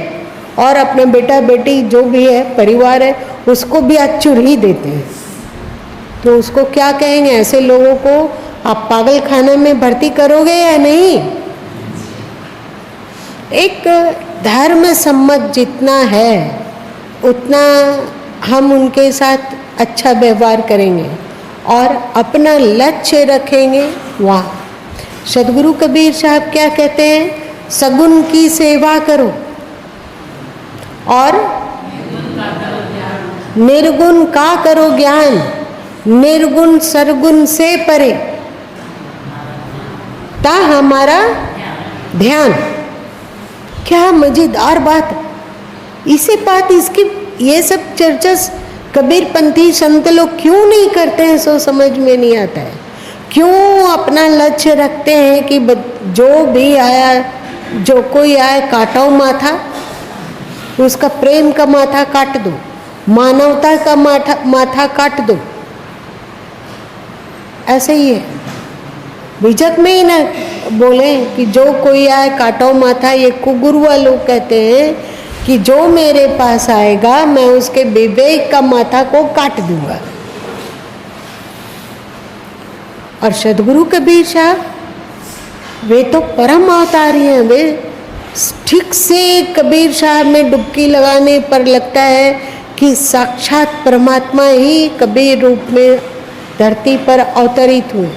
और अपने बेटा बेटी जो भी है परिवार है उसको भी आज चुर ही देते हैं। तो उसको क्या कहेंगे? ऐसे लोगों को आप पागल खाना में भर्ती करोगे या नहीं? एक धर्म सम्मत जितना है उतना हम उनके साथ अच्छा व्यवहार करेंगे और अपना लक्ष्य रखेंगे। वाह! सदगुरु कबीर साहब क्या कहते हैं? सगुन की सेवा करो और निर्गुण का करो ज्ञान, निर्गुण सरगुण से परे ता हमारा ध्यान। क्या मजेदार बात! इसे बात इसकी ये सब चर्चा कबीरपंथी संत लोग क्यों नहीं करते हैं, सो समझ में नहीं आता है। क्यों अपना लक्ष्य रखते हैं कि जो भी आया, जो कोई आए काटो माथा, उसका प्रेम का माथा काट दो, मानवता का माथा काट दो। ऐसे ही है, बीजक में ही ना बोले कि जो कोई आए काटो माथा। ये कुगुरुआ लोग कहते हैं कि जो मेरे पास आएगा मैं उसके विवेक का माथा को काट दूंगा। और सदगुरु कबीर साहब वे तो परम अवतारी हैं। वे ठीक से कबीर साहब में डुबकी लगाने पर लगता है कि साक्षात परमात्मा ही कबीर रूप में धरती पर अवतरित हुए।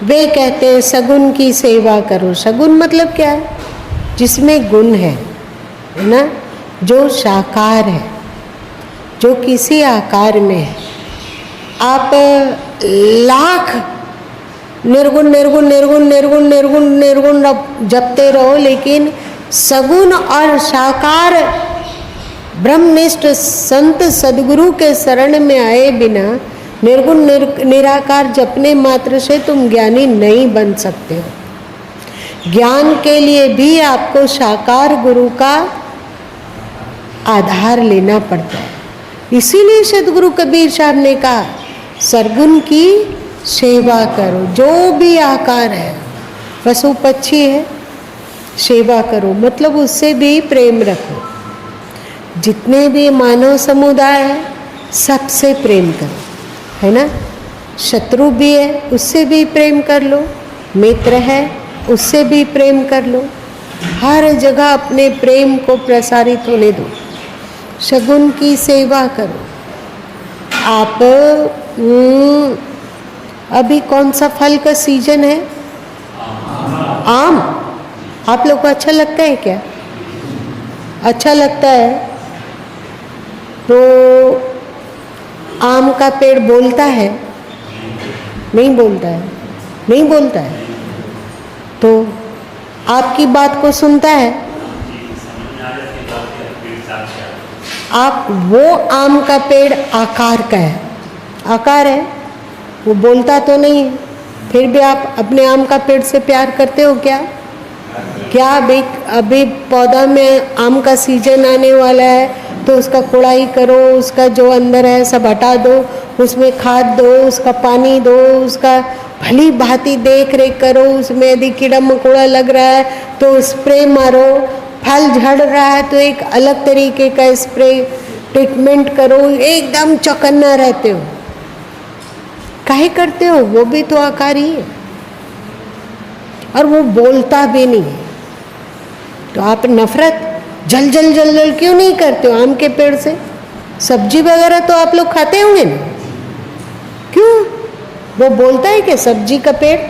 वे कहते हैं सगुन की सेवा करो। सगुन मतलब क्या है? जिसमें गुण है ना, जो साकार है, जो किसी आकार में है। आप लाख निर्गुण निर्गुण निर्गुण निर्गुण निर्गुण निर्गुण जपते रहो, लेकिन सगुण और साकार ब्रह्मनिष्ठ संत सदगुरु के शरण में आए बिना निर्गुण निराकार जपने मात्र से तुम ज्ञानी नहीं बन सकते हो। ज्ञान के लिए भी आपको साकार गुरु का आधार लेना पड़ता है। इसीलिए सदगुरु कबीर साहब ने कहा सरगुण की सेवा करो। जो भी आकार है, पशु पक्षी है, सेवा करो, मतलब उससे भी प्रेम रखो। जितने भी मानव समुदाय है सबसे प्रेम करो, है ना। शत्रु भी है उससे भी प्रेम कर लो, मित्र है उससे भी प्रेम कर लो, हर जगह अपने प्रेम को प्रसारित होने दो। शगुन की सेवा करो। आप अभी कौन सा फल का सीजन है? आम। आप लोग को अच्छा लगता है क्या? अच्छा लगता है तो आम का पेड़ बोलता है? नहीं बोलता है, नहीं बोलता है। तो आपकी बात को सुनता है? आप वो आम का पेड़ आकार का है, आकार है, वो बोलता तो नहीं है, फिर भी आप अपने आम का पेड़ से प्यार करते हो क्या? क्या अभी पौधा में आम का सीजन आने वाला है तो उसका कोड़ाई करो, उसका जो अंदर है सब हटा दो, उसमें खाद दो, उसका पानी दो, उसका भली भांति देख रेख करो, उसमें यदि कीड़ा मकोड़ा लग रहा है तो स्प्रे मारो, फल झड़ रहा है तो एक अलग तरीके का स्प्रे ट्रीटमेंट करो, एकदम चौकन्ना रहते हो। काहे करते हो? वो भी तो आकार ही है और वो बोलता भी नहीं है। तो आप नफरत जल जल जल जल क्यों नहीं करते हो आम के पेड़ से? सब्जी वगैरह तो आप लोग खाते होंगे ना, क्यों? वो बोलता है कि सब्जी का पेड़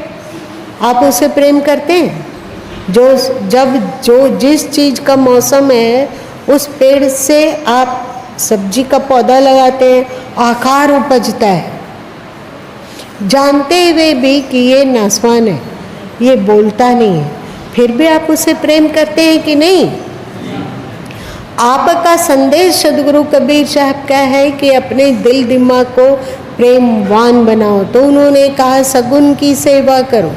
आप उससे प्रेम करते हैं? जो जिस चीज़ का मौसम है उस पेड़ से आप सब्जी का पौधा लगाते हैं, आकार उपजता है, जानते हुए भी कि ये नासवान है, ये बोलता नहीं है, फिर भी आप उसे प्रेम करते हैं कि नहीं? आपका संदेश सदगुरु कबीर साहब का है कि अपने दिल दिमाग को प्रेमवान बनाओ, तो उन्होंने कहा सगुन की सेवा करो।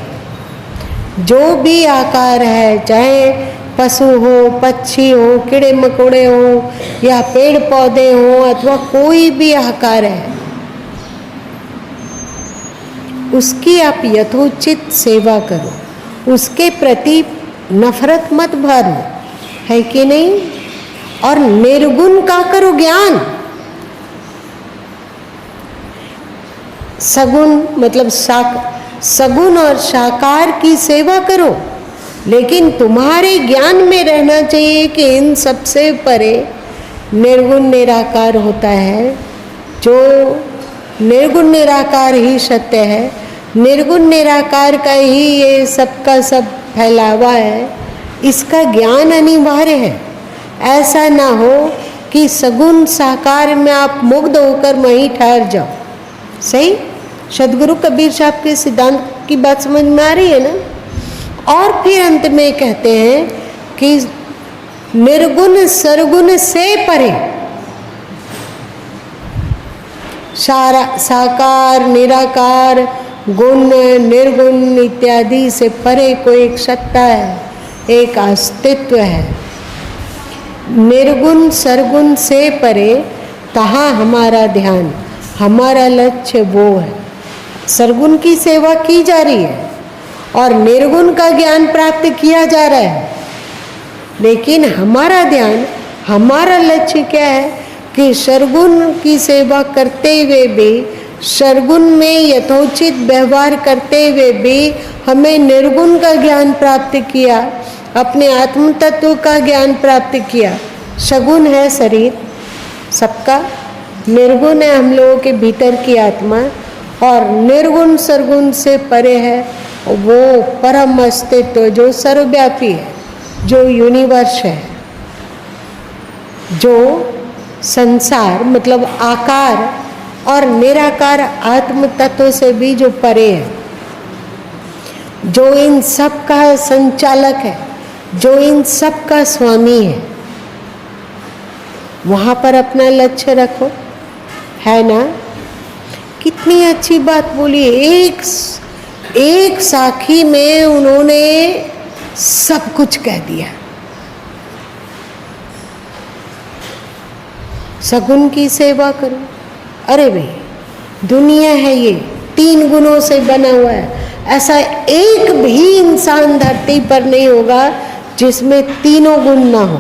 जो भी आकार है, चाहे पशु हो, पक्षी हो, कीड़े मकोड़े हो या पेड़ पौधे हो अथवा कोई भी आकार है, उसकी आप यथोचित सेवा करो, उसके प्रति नफरत मत भरो, है कि नहीं? और निर्गुण का करो ज्ञान। सगुण मतलब सगुण और साकार की सेवा करो, लेकिन तुम्हारे ज्ञान में रहना चाहिए कि इन सबसे परे निर्गुण निराकार होता है, जो निर्गुण निराकार ही सत्य है, निर्गुण निराकार का ही ये सबका सब फैलावा है, इसका ज्ञान अनिवार्य है। ऐसा ना हो कि सगुण साकार में आप मुग्ध होकर वहीं ठहर जाओ। सही? सदगुरु कबीर साहब के सिद्धांत की बात समझ में आ रही है ना? और फिर अंत में कहते हैं कि निर्गुण सरगुण से परे, साकार निराकार गुण निर्गुण इत्यादि से परे कोई एक सत्ता है, एक अस्तित्व है। निर्गुण सरगुण से परे तहाँ हमारा ध्यान, हमारा लक्ष्य वो है। सरगुण की सेवा की जा रही है और निर्गुण का ज्ञान प्राप्त किया जा रहा है, लेकिन हमारा ध्यान, हमारा लक्ष्य क्या है कि सरगुण की सेवा करते हुए भी, सरगुण में यथोचित व्यवहार करते हुए भी हमें निर्गुण का ज्ञान प्राप्त किया, अपने आत्म तत्व का ज्ञान प्राप्त किया। सगुण है शरीर सबका, निर्गुण है हम लोगों के भीतर की आत्मा, और निर्गुण सरगुण से परे है वो परम अस्तित्व जो सर्वव्यापी है, जो यूनिवर्स है, जो संसार मतलब आकार और निराकार आत्म तत्व से भी जो परे है, जो इन सब का संचालक है, जो इन सब का स्वामी है, वहाँ पर अपना लक्ष्य रखो, है ना? कितनी अच्छी बात बोली। एक साखी में उन्होंने सब कुछ कह दिया। सगुण की सेवा करो। अरे भाई दुनिया है ये 3 गुणों से बना हुआ है, ऐसा एक भी इंसान धरती पर नहीं होगा जिसमें तीनों गुण ना हो।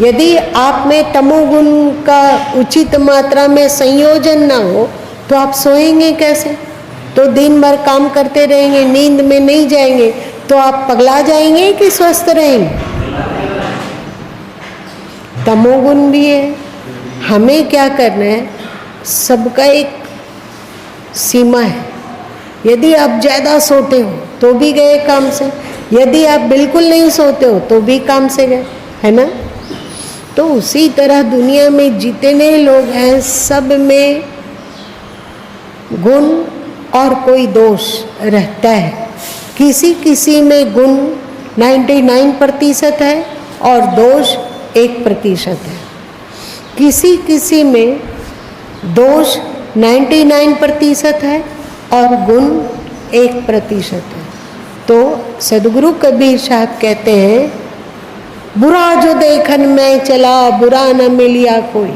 यदि आप में तमोगुण का उचित मात्रा में संयोजन ना हो तो आप सोएंगे कैसे? तो दिन भर काम करते रहेंगे, नींद में नहीं जाएंगे, तो आप पगला जाएंगे कि स्वस्थ रहेंगे? तमोगुण भी है। हमें क्या करना है, सबका एक सीमा है। यदि आप ज़्यादा सोते हो तो भी गए काम से, यदि आप बिल्कुल नहीं सोते हो तो भी काम से गए, है ना? तो उसी तरह दुनिया में जितने लोग हैं सब में गुण और कोई दोष रहता है। किसी किसी में गुण 99% है और दोष 1% है। किसी किसी में दोष 99% है और गुण 1% है। तो सदगुरु कबीर साहब कहते हैं, बुरा जो देखन में चला बुरा न मिलिया कोई।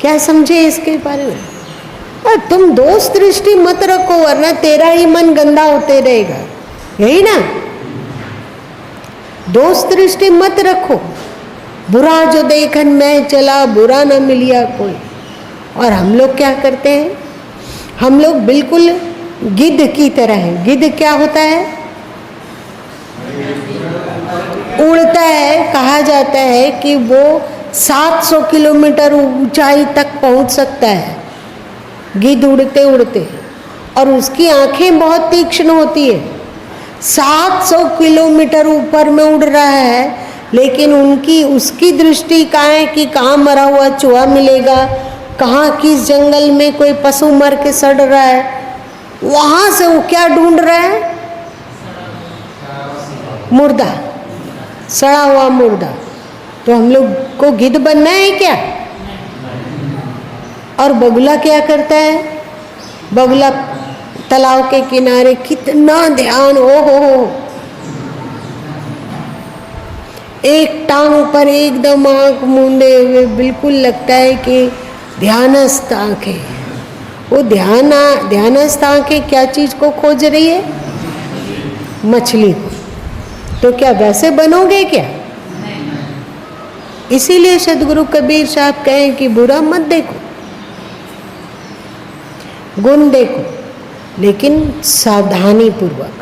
क्या समझे इसके बारे में? और तुम दोष दृष्टि मत रखो, वरना तेरा ही मन गंदा होते रहेगा, यही ना? दोष दृष्टि मत रखो। बुरा जो देखन में चला बुरा न मिलिया कोई। और हम लोग क्या करते हैं? हम लोग बिल्कुल गिद्ध की तरह है। गिद्ध क्या होता है? उड़ता है। कहा जाता है कि वो 700 किलोमीटर ऊंचाई तक पहुंच सकता है, गिद्ध उड़ते उड़ते, और उसकी आंखें बहुत तीक्ष्ण होती है। 700 किलोमीटर ऊपर में उड़ रहा है, लेकिन उसकी दृष्टि कहाँ है कि कहाँ मरा हुआ चूहा मिलेगा, कहाँ किस जंगल में कोई पशु मर के सड़ रहा है, वहाँ से वो क्या ढूंढ रहा है? मुर्दा, सड़ा हुआ मुर्दा। तो हम लोग को गिद्ध बनना है क्या? और बगुला क्या करता है? बगुला तालाब के किनारे कितना ध्यान, ओ हो, एक टांग पर एकदम आंख मूंदे हुए, बिल्कुल लगता है कि ध्यानस्थ आंखें। वो ध्यानस्थ आंखें क्या चीज को खोज रही है? मछली को। तो क्या वैसे बनोगे क्या? इसीलिए सदगुरु कबीर साहब कहें कि बुरा मत देखो, गुण देखो, लेकिन सावधानी पूर्वक।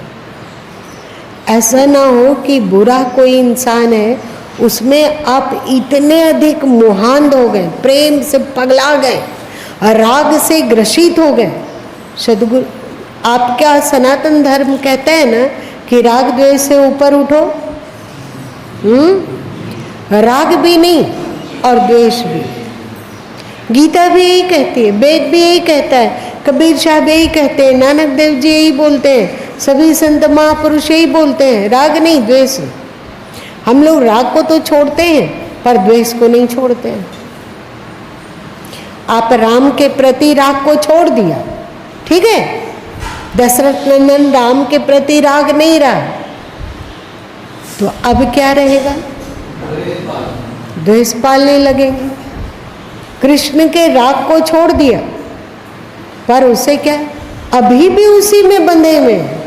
ऐसा ना हो कि बुरा कोई इंसान है, उसमें आप इतने अधिक मोहांध हो गए, प्रेम से पगला गए, राग से ग्रसित हो गए। सदगुरु आपका सनातन धर्म कहता है ना कि राग द्वेष से ऊपर उठो। राग भी नहीं और द्वेष भी। गीता भी यही कहती है, वेद भी यही कहता है, कबीर साहब यही कहते हैं, नानक देव जी यही बोलते हैं, सभी संत महापुरुष यही बोलते हैं, राग नहीं द्वेष। हम लोग राग को तो छोड़ते हैं पर द्वेष को नहीं छोड़ते हैं। आप राम के प्रति राग को छोड़ दिया, ठीक है, दशरथ नंदन राम के प्रति राग नहीं रहा, तो अब क्या रहेगा? द्वेष पालने लगेंगे। कृष्ण के राग को छोड़ दिया, पर उसे क्या, अभी भी उसी में बंधे हुए हैं।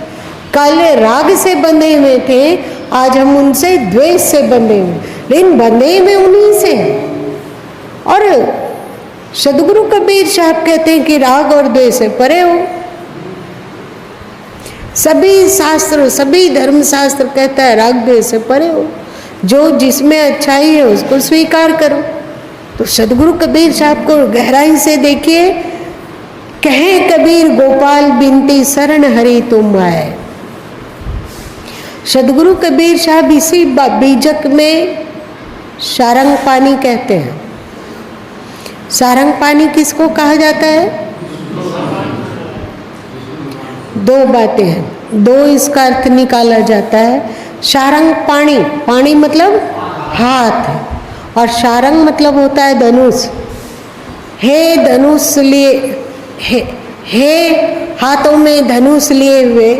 कल राग से बंधे हुए थे, आज हम उनसे द्वेष से बंधे हुए, लेकिन बंधे हुए उन्हीं से। और सदगुरु कबीर साहब कहते हैं कि राग और द्वेष से परे हो। सभी शास्त्र, सभी धर्म शास्त्र कहता है राग द्वेष से परे हो, जो जिसमें अच्छाई है उसको स्वीकार करो। तो सदगुरु कबीर साहब को गहराई से देखिए। कहे कबीर गोपाल बिनती शरण हरि तुम आए। सदगुरु कबीर साहब इसी बीजक में सारंग पानी कहते हैं। सारंग पानी किसको कहा जाता है? दो बातें हैं, दो इसका अर्थ निकाला जाता है। सारंग पानी, पानी मतलब हाथ, और सारंग मतलब होता है धनुष। हे धनुष लिए, हे हाथों में धनुष लिए हुए।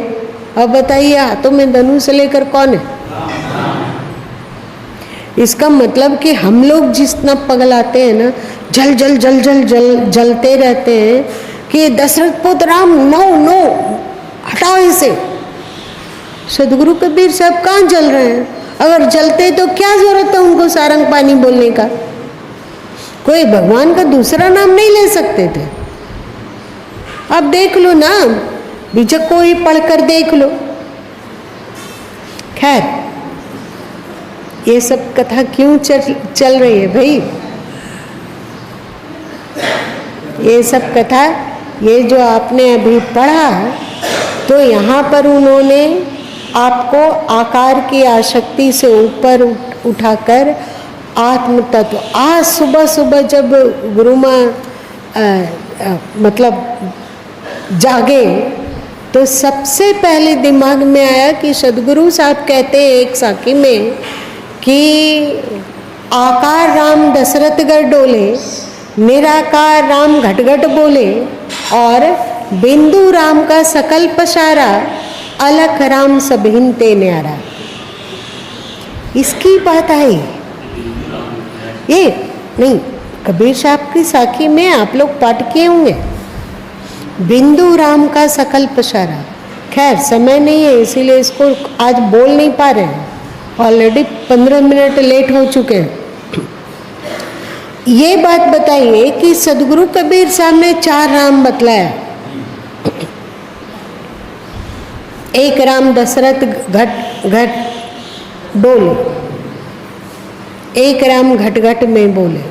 अब बताइए हाथों में धनुष लेकर कौन है? इसका मतलब कि हम लोग जितना पगलाते हैं ना, जल जल जल जल जल जलते रहते हैं कि दशरथ पुत्र राम, नो नो हटाओ इसे। सदगुरु कबीर साहब कहाँ जल रहे हैं? अगर जलते तो क्या जरूरत है उनको सारंग पानी बोलने का? कोई भगवान का दूसरा नाम नहीं ले सकते थे? अब देख लो ना, बीजक को ही पढ़कर देख लो। खैर, ये सब कथा क्यों चल रही है भाई? ये सब कथा, ये जो आपने अभी पढ़ा, तो यहाँ पर उन्होंने आपको आकार की आसक्ति से ऊपर उठाकर आत्म तत्व, आज सुबह सुबह जब गुरु माँ मतलब जागे, तो सबसे पहले दिमाग में आया कि सदगुरु साहब कहते हैं एक साखी में कि आकार राम दशरथगढ़ डोले, निराकार राम घट बोले, और बिंदु राम का सकल पसारा, अलख राम सभिन ते न्यारा। इसकी बात आई। ये नहीं, कबीर साहब की साखी में आप लोग पाठ किए होंगे, बिंदु राम का सकल पसारा। खैर समय नहीं है इसीलिए इसको आज बोल नहीं पा रहे हैं, ऑलरेडी 15 मिनट लेट हो चुके हैं। ये बात बताइए कि सदगुरु कबीर साहब ने 4 राम बतलाया। एक राम दशरथ घट डोले, एक राम घट में बोले।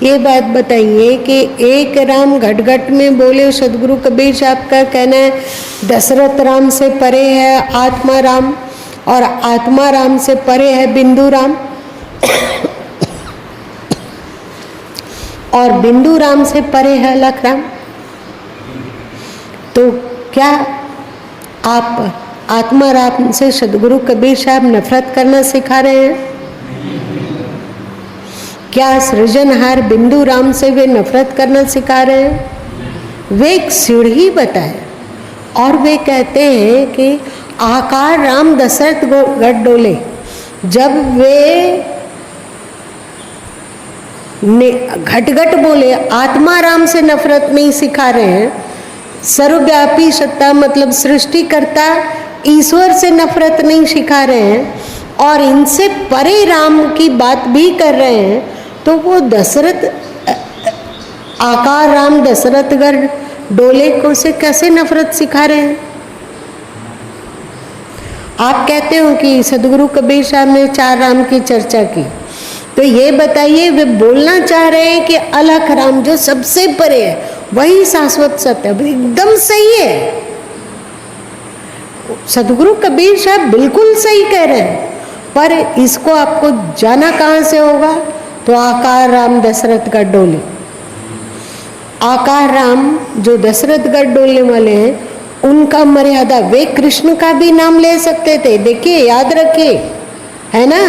ये बात बताइए कि एक राम घट में बोले, सदगुरु कबीर साहब का कहना है दशरथ राम से परे है आत्मा राम, और आत्मा राम से परे है बिंदु राम, और बिंदु राम से परे है अलख राम। तो क्या आप आत्मा राम से सदगुरु कबीर साहब नफरत करना सिखा रहे हैं? क्या सृजनहार बिंदु राम से वे नफरत करना सिखा रहे हैं? वे एक सीढ़ी बताए, और वे कहते हैं कि आकार राम दशरथ गढ़ डोले। जब वे घट बोले, आत्मा राम से नफरत नहीं सिखा रहे हैं, सर्वव्यापी सत्ता मतलब सृष्टिकर्ता ईश्वर से नफरत नहीं सिखा रहे हैं, और इनसे परे राम की बात भी कर रहे हैं, तो वो दशरथ आकार राम दशरथगढ़ डोले को से कैसे नफरत सिखा रहे हैं? आप कहते हो कि सदगुरु कबीर साहब ने 4 राम की चर्चा की, तो ये बताइए वे बोलना चाह रहे हैं कि अलख राम जो सबसे परे है वही शाश्वत सत्य है। एकदम सही है, सदगुरु कबीर साहब बिल्कुल सही कह रहे हैं, पर इसको आपको जाना कहाँ से होगा? तो आकार राम दशरथगढ़ डोले। आकार राम जो दशरथगढ़ डोलने वाले हैं, उनका मर्यादा, वे कृष्ण का भी नाम ले सकते थे, देखिए याद रखिए, है ना,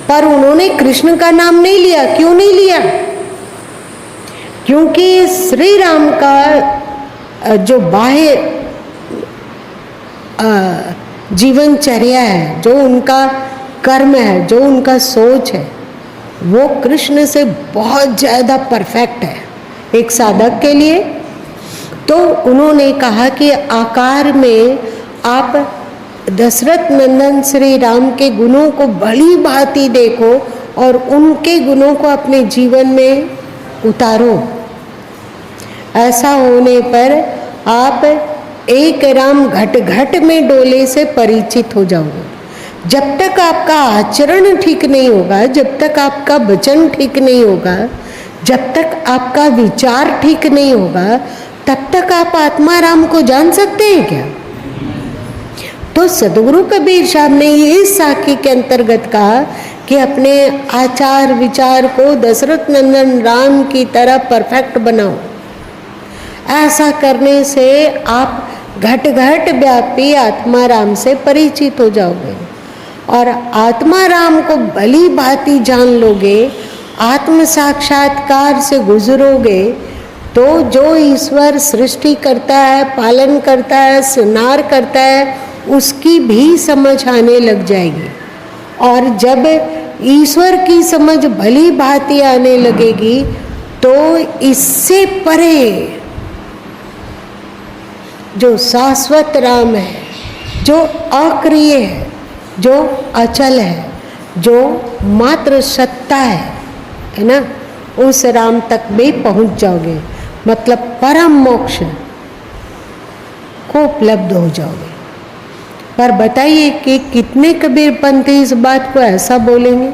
पर उन्होंने कृष्ण का नाम नहीं लिया। क्यों नहीं लिया? क्योंकि श्री राम का जो बाह्य जीवनचर्या है, जो उनका कर्म है, जो उनका सोच है, वो कृष्ण से बहुत ज़्यादा परफेक्ट है एक साधक के लिए। तो उन्होंने कहा कि आकार में आप दशरथ नंदन श्री राम के गुणों को भली भांति देखो और उनके गुणों को अपने जीवन में उतारो। ऐसा होने पर आप एक राम घट में डोले से परिचित हो जाओगे। जब तक आपका आचरण ठीक नहीं होगा, जब तक आपका वचन ठीक नहीं होगा, जब तक आपका विचार ठीक नहीं होगा, तब तक आप आत्मा राम को जान सकते हैं क्या? तो सदगुरु कबीर साहब ने इस साखी के अंतर्गत कहा कि अपने आचार विचार को दशरथ नंदन राम की तरह परफेक्ट बनाओ। ऐसा करने से आप घट व्यापी आत्मा राम से परिचित हो जाओगे और आत्मा राम को भली भांति जान लोगे, आत्म साक्षात्कार से गुजरोगे, तो जो ईश्वर सृष्टि करता है, पालन करता है, संहार करता है, उसकी भी समझ आने लग जाएगी। और जब ईश्वर की समझ भली भांति आने लगेगी, तो इससे परे जो शाश्वत राम है, जो अक्रिय है, जो अचल है, जो मात्र सत्ता है ना, उस राम तक भी पहुंच जाओगे। मतलब परम मोक्ष, को उपलब्ध हो जाओगे। पर बताइए कि कितने कबीरपंथी इस बात को ऐसा बोलेंगे?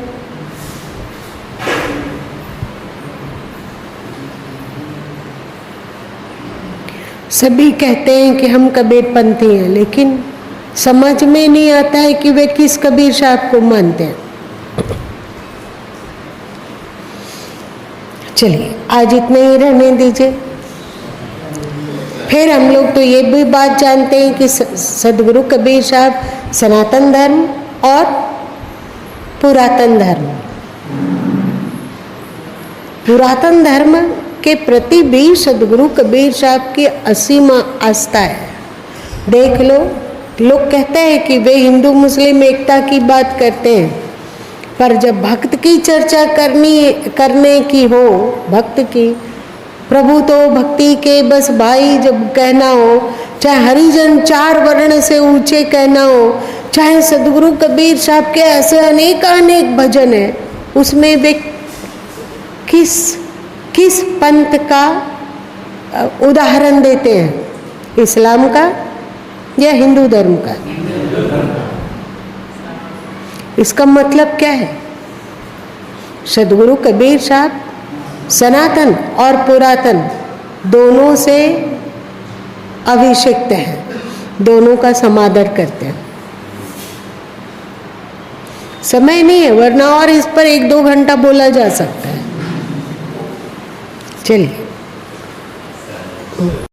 सभी कहते हैं कि हम कबीरपंथी हैं, लेकिन समझ में नहीं आता है कि वे किस कबीर साहब को मानते हैं। चलिए आज इतना ही रहने दीजिए। फिर हम लोग तो ये भी बात जानते हैं कि सदगुरु कबीर साहब सनातन धर्म और पुरातन धर्म, पुरातन धर्म के प्रति भी सदगुरु कबीर साहब की असीम आस्था है। देख लो, लोग कहते हैं कि वे हिंदू मुस्लिम एकता की बात करते हैं, पर जब भक्त की चर्चा करने की हो, भक्त की, प्रभु तो भक्ति के बस भाई जब कहना हो, चाहे हरिजन 4 वर्ण से ऊंचे कहना हो, चाहे सदगुरु कबीर साहब के ऐसे अनेक भजन हैं, उसमें वे किस पंथ का उदाहरण देते हैं? इस्लाम का या हिंदू धर्म का? इसका मतलब क्या है? सदगुरु कबीर साहब सनातन और पुरातन दोनों से अभिषिक्त हैं, दोनों का समादर करते हैं। समय नहीं है, वरना और इस पर 1-2 घंटा बोला जा सकता है। चलिए।